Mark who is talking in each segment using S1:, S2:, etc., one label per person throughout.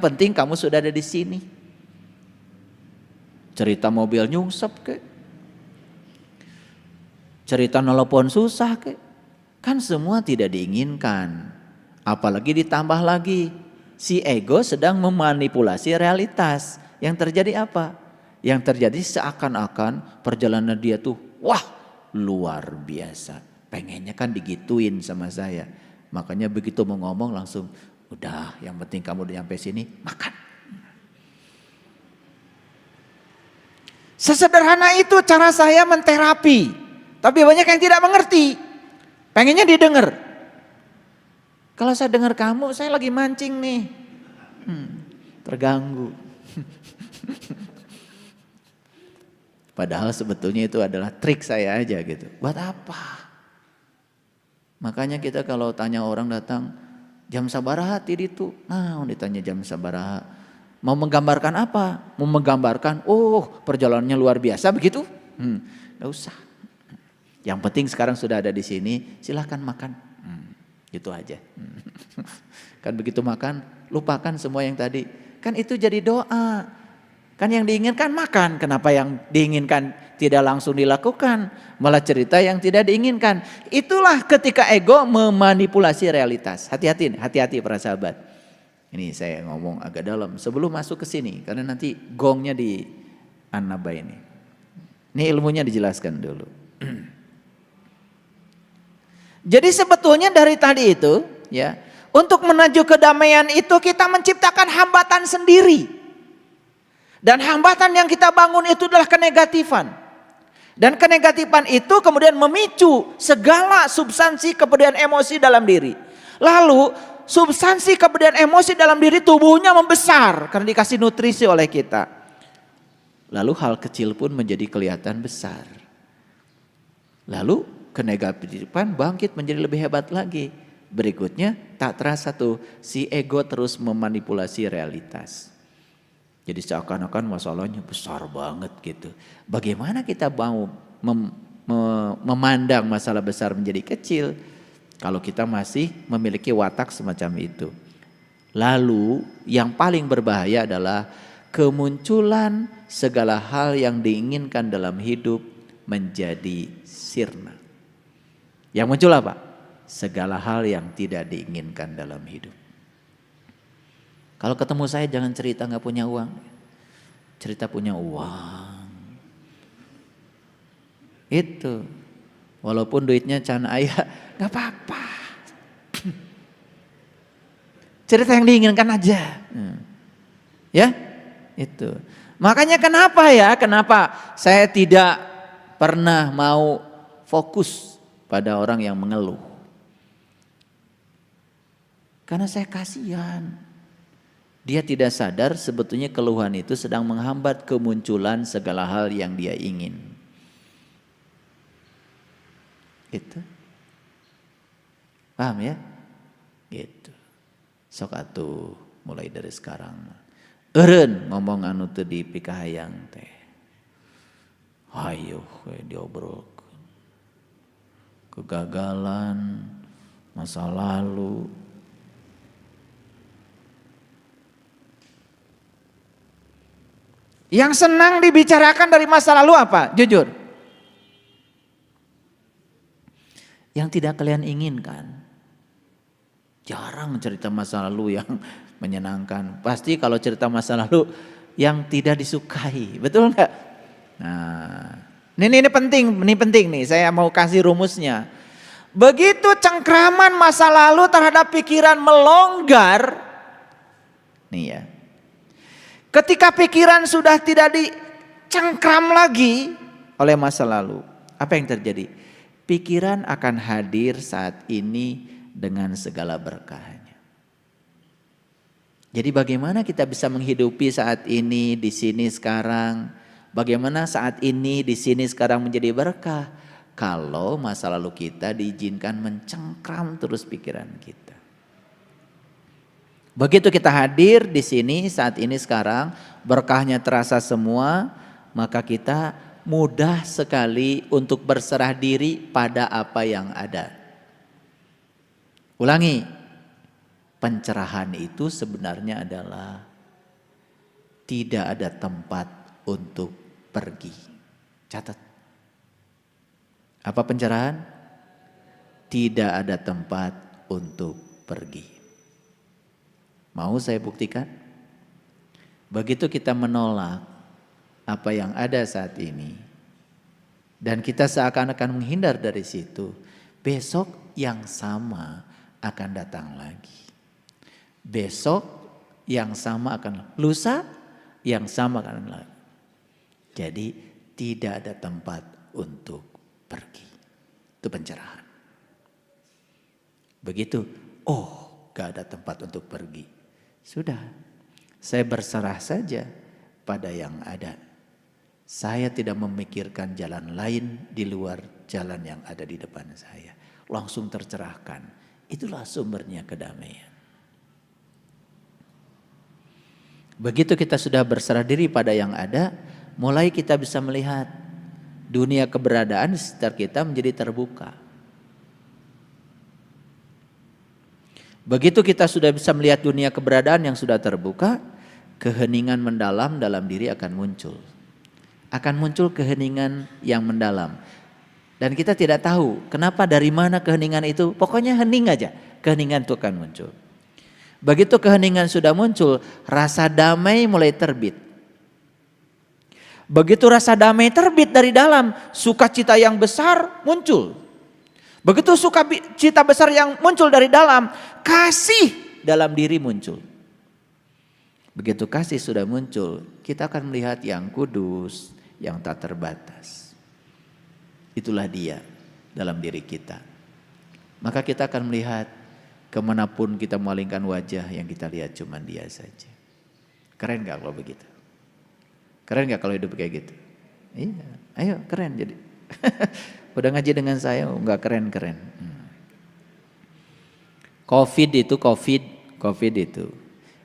S1: Penting kamu sudah ada di sini. Cerita mobil nyungsep ke, cerita nelpon susah ke, kan semua tidak diinginkan. Apalagi ditambah lagi, si ego sedang memanipulasi realitas. Yang terjadi apa? Yang terjadi seakan-akan perjalanan dia tuh, wah luar biasa. Pengennya kan digituin sama saya. Makanya begitu mau ngomong langsung, udah yang penting kamu udah nyampe sini, makan. Sesederhana itu cara saya menterapi. Tapi banyak yang tidak mengerti. Pengennya didengar. Kalau saya dengar kamu, saya lagi mancing nih. Terganggu. Padahal sebetulnya itu adalah trik saya aja gitu. Buat apa? Makanya kita kalau tanya orang datang, jam sabaraha tadi itu. Nah, ditanya jam sabaraha. Mau menggambarkan apa? Mau menggambarkan, perjalanannya luar biasa begitu? Gak usah. Yang penting sekarang sudah ada di sini, silahkan makan. Gitu aja. Kan begitu makan, lupakan semua yang tadi. Kan itu jadi doa. Kan yang diinginkan makan, kenapa yang diinginkan tidak langsung dilakukan? Malah cerita yang tidak diinginkan. Itulah ketika ego memanipulasi realitas. Hati-hati para sahabat. Ini saya ngomong agak dalam sebelum masuk ke sini. Karena nanti gongnya di An-Naba ini. Ini ilmunya dijelaskan dulu. Jadi sebetulnya dari tadi itu, ya, untuk menuju kedamaian itu kita menciptakan hambatan sendiri. Dan hambatan yang kita bangun itu adalah kenegatifan. Dan kenegatifan itu kemudian memicu segala substansi kemudian emosi dalam diri. Lalu substansi kemudian emosi dalam diri tubuhnya membesar karena dikasih nutrisi oleh kita. Lalu hal kecil pun menjadi kelihatan besar. Lalu kenegatifan bangkit menjadi lebih hebat lagi. Berikutnya tak terasa tuh si ego terus memanipulasi realitas. Jadi seakan-akan masalahnya besar banget gitu. Bagaimana kita mau memandang masalah besar menjadi kecil kalau kita masih memiliki watak semacam itu. Lalu yang paling berbahaya adalah kemunculan segala hal yang diinginkan dalam hidup menjadi sirna. Yang muncul apa? Segala hal yang tidak diinginkan dalam hidup. Kalau ketemu saya jangan cerita gak punya uang. Cerita punya uang. Itu. Walaupun duitnya can ayah gak apa-apa. Cerita yang diinginkan aja. Ya itu. Makanya kenapa saya tidak pernah mau fokus pada orang yang mengeluh. Karena saya kasihan. Dia tidak sadar sebetulnya keluhan itu sedang menghambat kemunculan segala hal yang dia ingin. Itu. Paham ya? Gitu. Sok atuh mulai dari sekarang. Eureun ngomong anu teu dipikahayang teh. Hayo diobrolkeun. Kegagalan, masa lalu. Yang senang dibicarakan dari masa lalu apa? Jujur. Yang tidak kalian inginkan. Jarang cerita masa lalu yang menyenangkan. Pasti kalau cerita masa lalu yang tidak disukai. Betul enggak? Nah, ini penting nih. Saya mau kasih rumusnya. Begitu cengkraman masa lalu terhadap pikiran melonggar. Nih ya. Ketika pikiran sudah tidak dicengkram lagi oleh masa lalu, apa yang terjadi? Pikiran akan hadir saat ini dengan segala berkahnya. Jadi bagaimana kita bisa menghidupi saat ini, di sini sekarang? Bagaimana saat ini, di sini sekarang menjadi berkah? Kalau masa lalu kita diizinkan mencengkram terus pikiran kita. Begitu kita hadir di sini saat ini sekarang, berkahnya terasa semua, maka kita mudah sekali untuk berserah diri pada apa yang ada. Ulangi, pencerahan itu sebenarnya adalah tidak ada tempat untuk pergi. Catat. Apa pencerahan? Tidak ada tempat untuk pergi. Mau saya buktikan? Begitu kita menolak apa yang ada saat ini, dan kita seakan-akan menghindar dari situ, besok yang sama akan datang lagi. Besok yang sama akan, lusa yang sama akan lagi. Jadi tidak ada tempat untuk pergi. Itu pencerahan. Begitu, gak ada tempat untuk pergi. Sudah, saya berserah saja pada yang ada. Saya tidak memikirkan jalan lain di luar jalan yang ada di depan saya. Langsung tercerahkan. Itulah sumbernya kedamaian. Begitu kita sudah berserah diri pada yang ada, mulai kita bisa melihat dunia keberadaan di sekitar kita menjadi terbuka. Begitu kita sudah bisa melihat dunia keberadaan yang sudah terbuka, keheningan mendalam dalam diri akan muncul. Akan muncul keheningan yang mendalam. Dan kita tidak tahu kenapa, dari mana keheningan itu. Pokoknya hening aja, keheningan itu akan muncul. Begitu keheningan sudah muncul, rasa damai mulai terbit. Begitu rasa damai terbit dari dalam, sukacita yang besar muncul. Begitu sukacita besar yang muncul dari dalam, kasih dalam diri muncul. Begitu kasih sudah muncul, kita akan melihat yang kudus, yang tak terbatas. Itulah Dia dalam diri kita. Maka kita akan melihat kemanapun kita memalingkan wajah, yang kita lihat cuma Dia saja. Keren gak kalau begitu? Keren gak kalau hidup kayak gitu? Iya, ayo keren jadi. Udah ngaji dengan saya, enggak keren-keren. COVID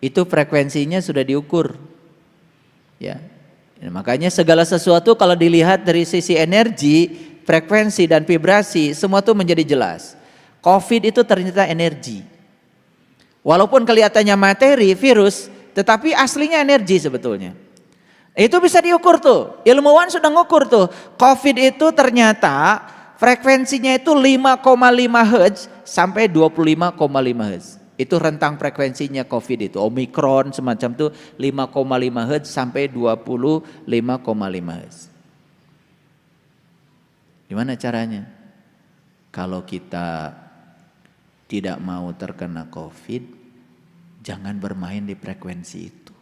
S1: itu frekuensinya sudah diukur. Ya. Makanya segala sesuatu kalau dilihat dari sisi energi, frekuensi dan vibrasi, semua itu menjadi jelas. COVID itu ternyata energi. Walaupun kelihatannya materi, virus, tetapi aslinya energi sebetulnya. Itu bisa diukur tuh, ilmuwan sudah ngukur tuh. COVID itu ternyata frekuensinya itu 5,5 Hz sampai 25,5 Hz. Itu rentang frekuensinya COVID itu. Omikron semacam itu 5,5 Hz sampai 25,5 Hz. Gimana caranya? Kalau kita tidak mau terkena COVID, jangan bermain di frekuensi itu.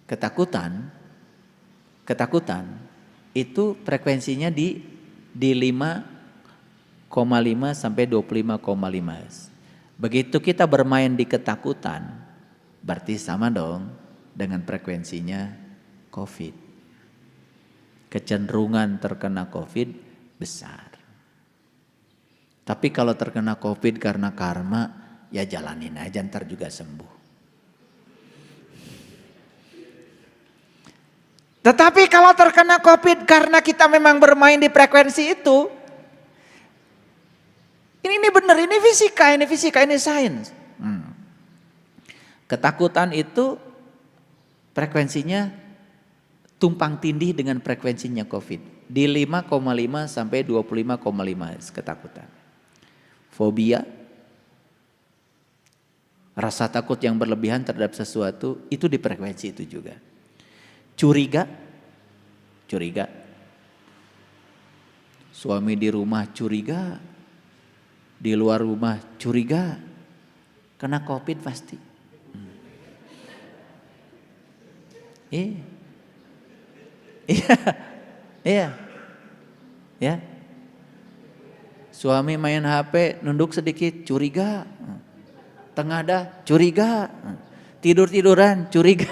S1: Ketakutan itu frekuensinya di 5,5 sampai 25,5 Hz. Begitu kita bermain di ketakutan, berarti sama dong dengan frekuensinya COVID. Kecenderungan terkena COVID besar. Tapi kalau terkena COVID karena karma, ya jalanin aja, ntar juga sembuh. Tetapi kalau terkena COVID karena kita memang bermain di frekuensi itu, ini benar, ini fisika, ini sains. Ketakutan itu frekuensinya tumpang tindih dengan frekuensinya COVID. Di 5,5 sampai 25,5 Hz ketakutan. Fobia, rasa takut yang berlebihan terhadap sesuatu, itu di frekuensi itu juga. Curiga, suami di rumah curiga, di luar rumah curiga, kena COVID pasti. Iya, ya. Suami main HP, nunduk sedikit, curiga, tengadah, curiga, tidur-tiduran, curiga,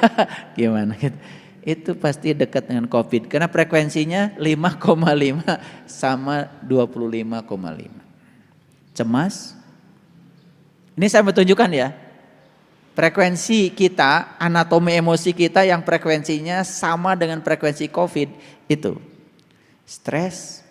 S1: gimana gitu. Itu pasti dekat dengan COVID karena frekuensinya 5,5 sama 25,5. Cemas. Ini saya mau tunjukkan ya. Frekuensi kita, anatomi emosi kita yang frekuensinya sama dengan frekuensi COVID itu. Stres,